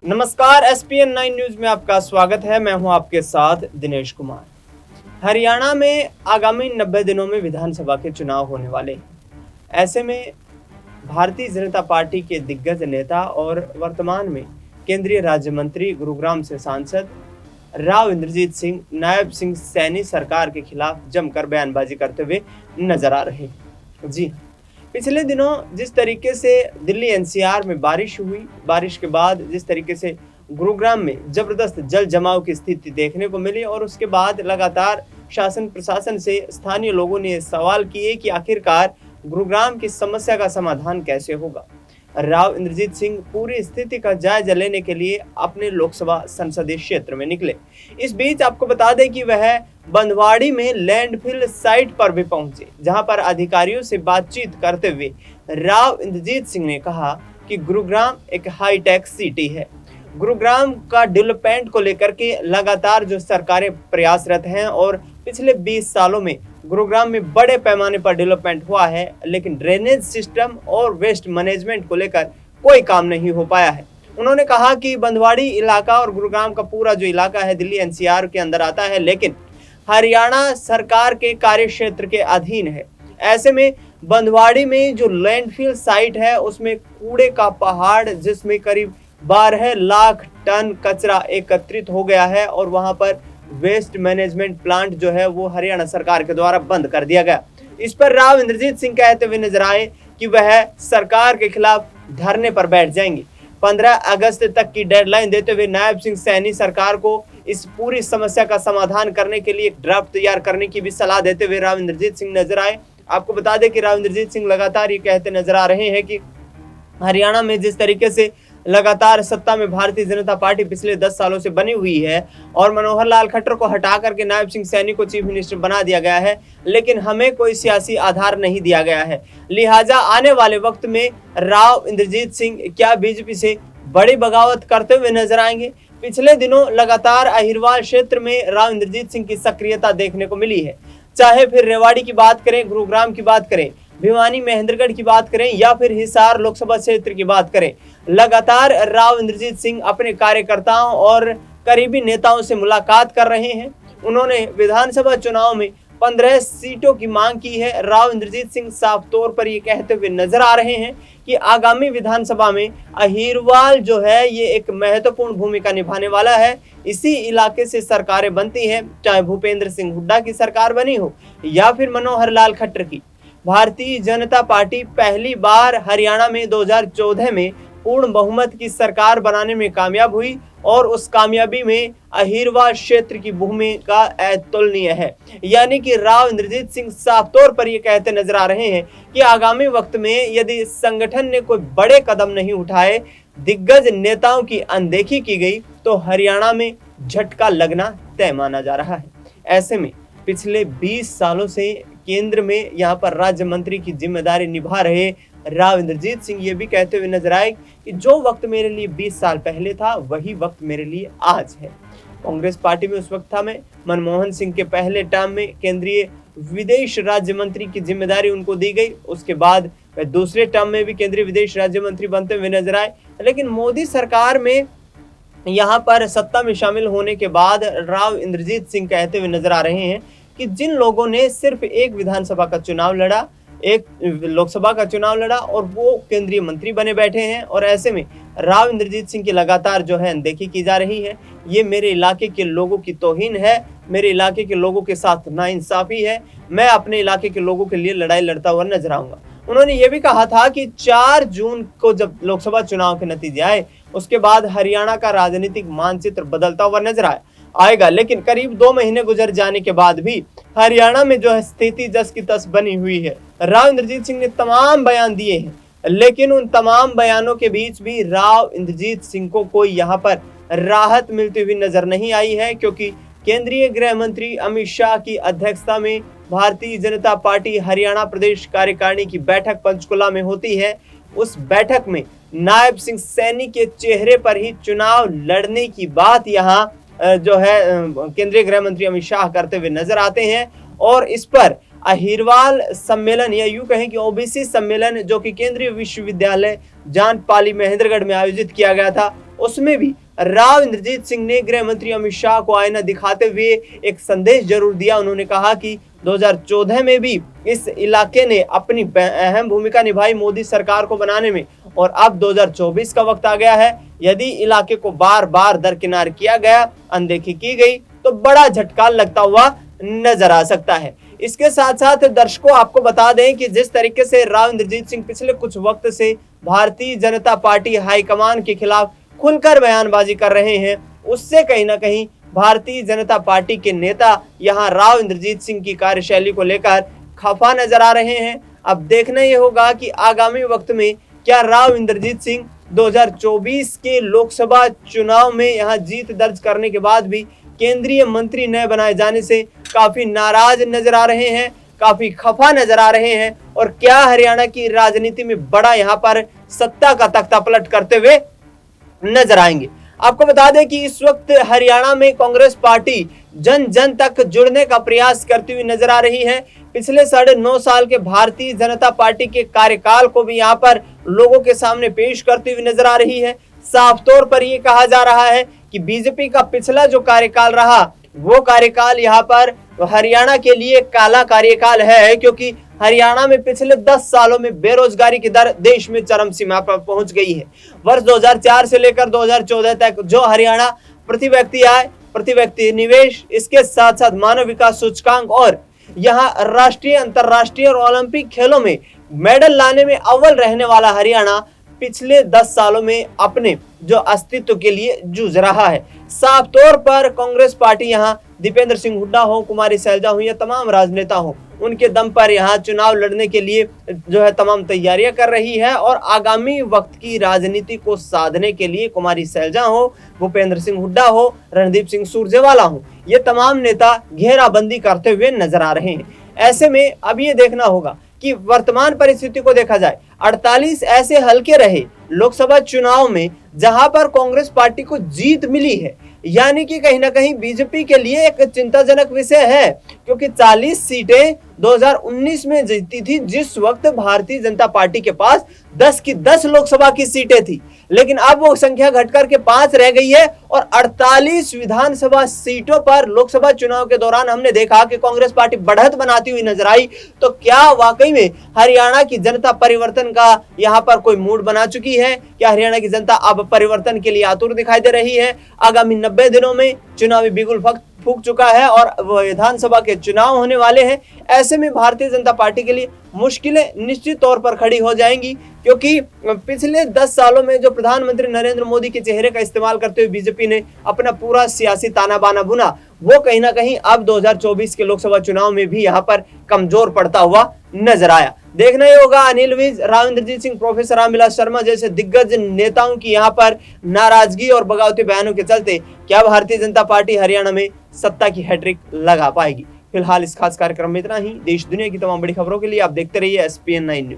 नमस्कार, ESPN 9 news में आपका स्वागत है। मैं हूं आपके साथ दिनेश कुमार। हरियाणा में आगामी 90 दिनों में विधानसभा के चुनाव होने वाले हैं। ऐसे में भारतीय जनता पार्टी के दिग्गज नेता और वर्तमान में केंद्रीय राज्य मंत्री, गुरुग्राम से सांसद राव इंद्रजीत सिंह नायब सिंह सैनी सरकार के खिलाफ जमकर बयानबाजी करते हुए नजर आ रहे हैं। जी, पिछले दिनों जिस तरीके से दिल्ली एनसीआर में बारिश हुई, बारिश के बाद जिस तरीके से गुरुग्राम में जबरदस्त जल जमाव की स्थिति देखने को मिली और उसके बाद लगातार शासन प्रशासन से स्थानीय लोगों ने सवाल किए कि आखिरकार गुरुग्राम की समस्या का समाधान कैसे होगा। राव इंद्रजीत सिंह पूरी स्थिति का जायजा लेने के लिए अपने लोकसभा संसदीय क्षेत्र में निकले। इस बीच आपको बता दें कि वह बंदवाड़ी में लैंडफिल साइट पर भी पहुंचे, जहां पर अधिकारियों से बातचीत करते हुए राव इंद्रजीत सिंह ने कहा कि गुरुग्राम एक हाईटेक सिटी है। गुरुग्राम का डेवलपमेंट को लेकर के लगातार जो सरकारें प्रयासरत हैं और पिछले 20 सालों में गुरुग्राम में बड़े पैमाने पर डेवलपमेंट हुआ है, लेकिन ड्रेनेज सिस्टम और वेस्ट मैनेजमेंट को लेकर कोई काम नहीं हो पाया है। उन्होंने कहा कि बंदवाड़ी इलाका और गुरुग्राम का पूरा जो इलाका है दिल्ली एनसीआर के अंदर आता है, लेकिन हरियाणा सरकार के कार्य क्षेत्र के अधीन है। ऐसे में बंदवाड़ी में जो लैंडफिल साइट है उसमें कूड़े का पहाड़, जिसमें करीब 12 लाख टन कचरा एकत्रित हो गया है और वहां पर वेस्ट मैनेजमेंट प्लांट जो है वो हरियाणा सरकार के द्वारा बंद कर दिया गया। इस पर राव इंद्रजीत सिंह कहते हुए नजर आए कि वह सरकार के खिलाफ धरने पर बैठ जाएंगे। 15 अगस्त तक की डेडलाइन देते हुए नायब सिंह सैनी सरकार को इस पूरी समस्या का समाधान करने के लिए एक ड्राफ्ट तैयार करने की भी सलाह देते हुए राव इंद्रजीत सिंह नजर आए। आपको बता दें कि राव इंद्रजीत सिंह लगातार ये कहते नजर आ रहे हैं कि हरियाणा में जिस तरीके से लगातार सत्ता में भारतीय जनता पार्टी पिछले 10 सालों से बनी हुई है और मनोहर लाल खट्टर को हटा करके नायब सिंह सैनी को चीफ मिनिस्टर बना दिया गया है, लेकिन हमें कोई सियासी आधार नहीं दिया गया है। लिहाजा आने वाले वक्त में राव इंद्रजीत सिंह क्या बीजेपी से बड़ी बगावत करते हुए नजर आएंगे। पिछले दिनों लगातार अहिरवाल क्षेत्र में राव इंद्रजीत सिंह की सक्रियता देखने को मिली है, चाहे फिर रेवाड़ी की बात करें, गुरुग्राम की बात करें, भिवानी महेंद्रगढ़ की बात करें या फिर हिसार लोकसभा क्षेत्र की बात करें। लगातार राव इंद्रजीत सिंह अपने कार्यकर्ताओं और करीबी नेताओं से मुलाकात कर रहे हैं। उन्होंने विधानसभा चुनाव में 15 सीटों की मांग की है। राव इंद्रजीत सिंह साफ तौर पर ये कहते हुए नजर आ रहे हैं कि आगामी विधानसभा में अहिरवाल जो है ये एक महत्वपूर्ण भूमिका निभाने वाला है। इसी इलाके से सरकारें बनती हैं, चाहे भूपेंद्र सिंह हुड्डा की सरकार बनी हो या फिर मनोहर लाल खट्टर की। भारतीय जनता पार्टी पहली बार हरियाणा में 2014 में पूर्ण बहुमत की सरकार बनाने में कामयाब हुई और उस कामयाबी में अहिरवाल क्षेत्र की भूमिका अतुलनीय है। यानी कि राव इंद्रजीत सिंह साफ तौर पर ये कहते नजर आ रहे हैं कि आगामी वक्त में यदि संगठन ने कोई बड़े कदम नहीं उठाए, दिग्गज नेताओं की अनदेखी की गई, तो हरियाणा में झटका लगना तय माना जा रहा है। ऐसे में पिछले 20 सालों से केंद्र में यहाँ पर राज्य मंत्री की जिम्मेदारी निभा रहे राव इंद्रजीत सिंह ये भी कहते हुए नजर आए कि जो वक्त मेरे लिए 20 साल पहले था वही वक्त मेरे लिए आज है। कांग्रेस पार्टी में उस वक्त था मैं मनमोहन सिंह के पहले टर्म में केंद्रीय विदेश राज्य मंत्री की जिम्मेदारी उनको दी गई। उसके बाद वह दूसरे टर्म में भी केंद्रीय विदेश राज्य मंत्री बनते हुए नजर आए। लेकिन मोदी सरकार में यहाँ पर सत्ता में शामिल होने के बाद राव इंद्रजीत सिंह कहते हुए नजर आ रहे हैं कि जिन लोगों ने सिर्फ एक विधानसभा का चुनाव लड़ा, एक लोकसभा का चुनाव लड़ा और वो केंद्रीय मंत्री बने बैठे हैं, और ऐसे में राव इंद्रजीत सिंह की लगातार जो है अनदेखी की जा रही है। ये मेरे इलाके के लोगों की तौहीन है, मेरे इलाके के लोगों के साथ नाइंसाफी है। मैं अपने इलाके के लोगों के लिए लड़ाई लड़ता हुआ नजर आऊंगा। उन्होंने ये भी कहा था कि 4 जून को जब लोकसभा चुनाव के नतीजे आए उसके बाद हरियाणा का राजनीतिक मानचित्र बदलता हुआ नजर आएगा, लेकिन करीब 2 महीने गुजर जाने के बाद भी हरियाणा में जो है स्थिति जस की तस बनी हुई है। राव इंद्रजीत सिंह ने तमाम बयान दिए हैं, लेकिन उन तमाम बयानों के बीच भी राव इंद्रजीत सिंह को कोई यहाँ पर राहत मिलती हुई नजर नहीं आई है, क्योंकि केंद्रीय गृह मंत्री अमित शाह की अध्यक्षता में भारतीय जनता पार्टी हरियाणा प्रदेश कार्यकारिणी की बैठक पंचकुला में होती है। उस बैठक में नायब सिंह सैनी के चेहरे पर ही चुनाव लड़ने की बात यहाँ जो है केंद्रीय गृह मंत्री अमित शाह करते हुए नजर आते हैं, और इस पर अहिरवाल सम्मेलन या यूं कहें कि ओबीसी सम्मेलन जो कि केंद्रीय विश्वविद्यालय जांच महेंद्रगढ़ में आयोजित किया गया था, उसमें भी राव इंद्रजीत सिंह ने गृह मंत्री अमित शाह को आईना दिखाते हुए एक संदेश जरूर दिया। उन्होंने कहा कि 2014 में भी इस इलाके ने अपनी अहम भूमिका निभाई मोदी सरकार को बनाने में, और अब 2024 का वक्त आ गया है। यदि इलाके को बार बार दरकिनार किया गया, अनदेखी की गई, तो बड़ा झटका लगता हुआ नजर आ सकता है। इसके साथ साथ दर्शकों आपको बता दें कि जिस तरीके से राव इंद्रजीत सिंह पिछले कुछ वक्त से भारतीय जनता पार्टी हाईकमान के खिलाफ खुलकर बयानबाजी कर रहे हैं, उससे कहीं ना कहीं भारतीय जनता पार्टी के नेता यहां राव इंद्रजीत सिंह की कार्यशैली को लेकर खफा नजर आ रहे हैं। अब देखना यह होगा कि आगामी वक्त में क्या राव इंद्रजीत सिंह 2024 के लोकसभा चुनाव में यहां जीत दर्ज करने के बाद भी केंद्रीय मंत्री न बनाए जाने से काफी नाराज नजर आ रहे हैं, काफी खफा नजर आ रहे हैं, और क्या हरियाणा की राजनीति में बड़ा यहां पर सत्ता का तख्ता पलट करते हुए नजर आएंगे। आपको बता दें कि इस वक्त हरियाणा में कांग्रेस पार्टी जन जन तक जुड़ने का प्रयास करती हुई नजर आ रही है। पिछले 9.5 साल के भारतीय जनता पार्टी के कार्यकाल को भी यहां पर लोगों के सामने पेश करती हुई नजर आ रही है। साफ तौर पर यह कहा जा रहा है कि बीजेपी का पिछला जो कार्यकाल रहा, वो कार्यकाल यहाँ पर हरियाणा के लिए काला कार्यकाल है, क्योंकि हरियाणा में पिछले 10 सालों में बेरोजगारी की दर देश में चरम सीमा पर पहुंच गई है। वर्ष 2004 से लेकर 2014 तक जो हरियाणा प्रति व्यक्ति आय, प्रति व्यक्ति निवेश, इसके साथ साथ मानव विकास सूचकांक और यहाँ राष्ट्रीय, अंतरराष्ट्रीय और ओलंपिक खेलों में मेडल लाने में अव्वल रहने वाला हरियाणा पिछले 10 सालों में अपने जो अस्तित्व के लिए जूझ रहा है। साफ तौर पर कांग्रेस पार्टी यहाँ दीपेंद्र सिंह हुड्डा हो, कुमारी सैलजा हो या तमाम राजनेता हो, उनके दम पर यहाँ चुनाव लड़ने के लिए जो है तमाम तैयारियां कर रही है, और आगामी वक्त की राजनीति को साधने के लिए कुमारी सैलजा हो, भूपेंद्र सिंह हुड्डा हो, रणदीप सिंह सुरजेवाला हो, ये तमाम नेता घेराबंदी करते हुए नजर आ रहे हैं। ऐसे में अब ये देखना होगा कि वर्तमान परिस्थिति को देखा जाए, 48 ऐसे हलके रहे लोकसभा चुनाव में जहां पर कांग्रेस पार्टी को जीत मिली है, यानी कि कहीं ना कहीं बीजेपी के लिए एक चिंताजनक विषय है, क्योंकि 40 सीटें 2019 में जीती थी, जिस वक्त भारतीय जनता पार्टी के पास 10 की 10 लोकसभा की सीटें थी, लेकिन अब वो संख्या घटकर के 5 रह गई है, और 48 विधानसभा सीटों पर लोकसभा चुनाव के दौरान हमने देखा कि कांग्रेस पार्टी बढ़त बनाती हुई नजर आई। तो क्या वाकई में हरियाणा की जनता परिवर्तन का यहाँ पर कोई मूड बना चुकी है? क्या हरियाणा की जनता अब परिवर्तन के लिए आतुर दिखाई दे रही है? आगामी 90 दिनों में चुनावी बिगुल फूंक चुका है और विधानसभा के चुनाव होने वाले हैं। ऐसे में भारतीय जनता पार्टी के लिए मुश्किलें निश्चित तौर पर खड़ी हो जाएंगी, क्योंकि पिछले 10 सालों में जो प्रधानमंत्री नरेंद्र मोदी के चेहरे का इस्तेमाल करते हुए बीजेपी ने अपना पूरा सियासी ताना बाना बुना, वो कहीं ना कहीं अब 2024 के लोकसभा चुनाव में भी यहाँ पर कमजोर पड़ता हुआ नजर आया। देखना ही होगा अनिल विज, राव इंद्रजीत सिंह, प्रोफेसर रामविलास शर्मा जैसे दिग्गज नेताओं की यहाँ पर नाराजगी और बगावती बयानों के चलते क्या भारतीय जनता पार्टी हरियाणा में सत्ता की हैट्रिक लगा पाएगी। फिलहाल इस खास कार्यक्रम में इतना ही। देश दुनिया की तमाम बड़ी खबरों के लिए आप देखते रहिए SPN9 न्यूज।